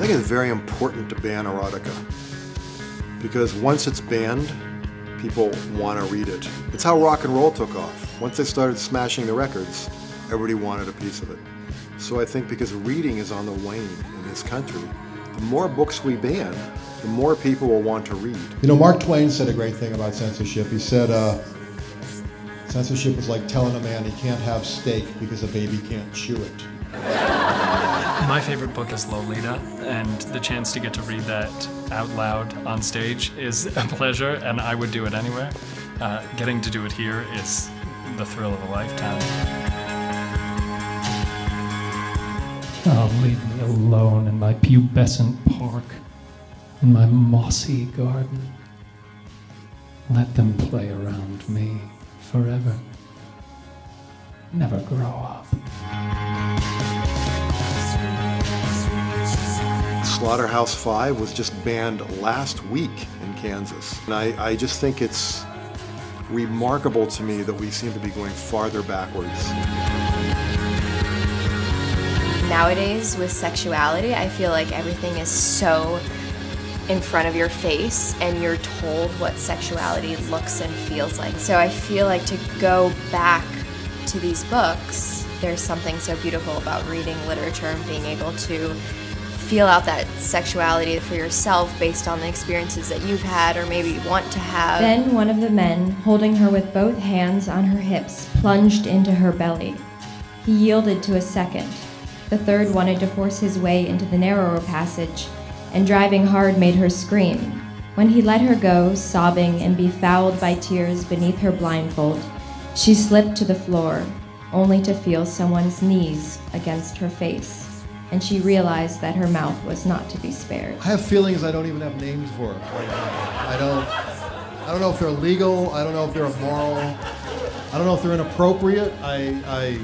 think it's very important to ban erotica, because once it's banned, people want to read it. It's how rock and roll took off. Once they started smashing the records, everybody wanted a piece of it. So I think because reading is on the wane in this country, the more books we ban, the more people will want to read. You know, Mark Twain said a great thing about censorship. He said, censorship is like telling a man he can't have steak because a baby can't chew it. My favorite book is Lolita, and the chance to get to read that out loud on stage is a pleasure, and I would do it anywhere. Getting to do it here is the thrill of a lifetime. Oh, leave me alone in my pubescent park, in my mossy garden. Let them play around me forever. Never grow up. Slaughterhouse-5 was just banned last week in Kansas. And I just think it's remarkable to me that we seem to be going farther backwards. Nowadays, with sexuality, I feel like everything is so in front of your face and you're told what sexuality looks and feels like. So I feel like to go back to these books, there's something so beautiful about reading literature and being able to feel out that sexuality for yourself based on the experiences that you've had or maybe want to have. Then one of the men, holding her with both hands on her hips, plunged into her belly. He yielded to a second. The third wanted to force his way into the narrower passage, and driving hard made her scream. When he let her go, sobbing and befouled by tears beneath her blindfold, she slipped to the floor, only to feel someone's knees against her face. And she realized that her mouth was not to be spared. I have feelings I don't even have names for. I don't know if they're legal, I don't know if they're immoral, I don't know if they're inappropriate. I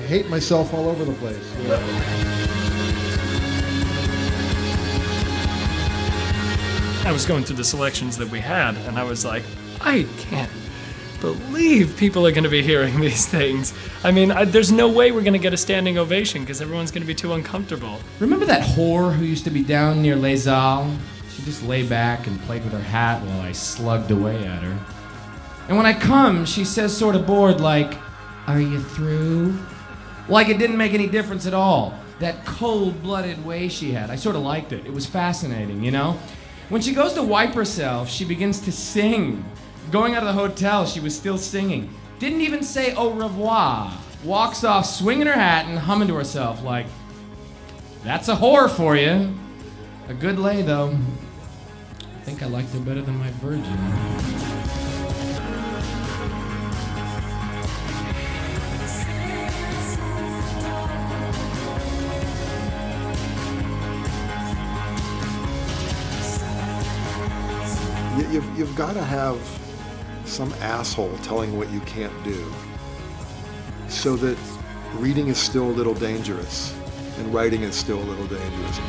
hate myself all over the place. I was going through the selections that we had, and I was like, I can't believe people are going to be hearing these things. I mean, there's no way we're going to get a standing ovation because everyone's going to be too uncomfortable. Remember that whore who used to be down near Les Halles? She just lay back and played with her hat while I slugged away at her. And when I come, she says sort of bored like, "Are you through?" Like it didn't make any difference at all. That cold-blooded way she had, I sort of liked it. It was fascinating, you know? When she goes to wipe herself, she begins to sing. Going out of the hotel, she was still singing. Didn't even say au revoir. Walks off swinging her hat and humming to herself like, that's a whore for you. A good lay, though. I think I liked her better than my virgin. You've got to have some asshole telling what you can't do so that reading is still a little dangerous and writing is still a little dangerous.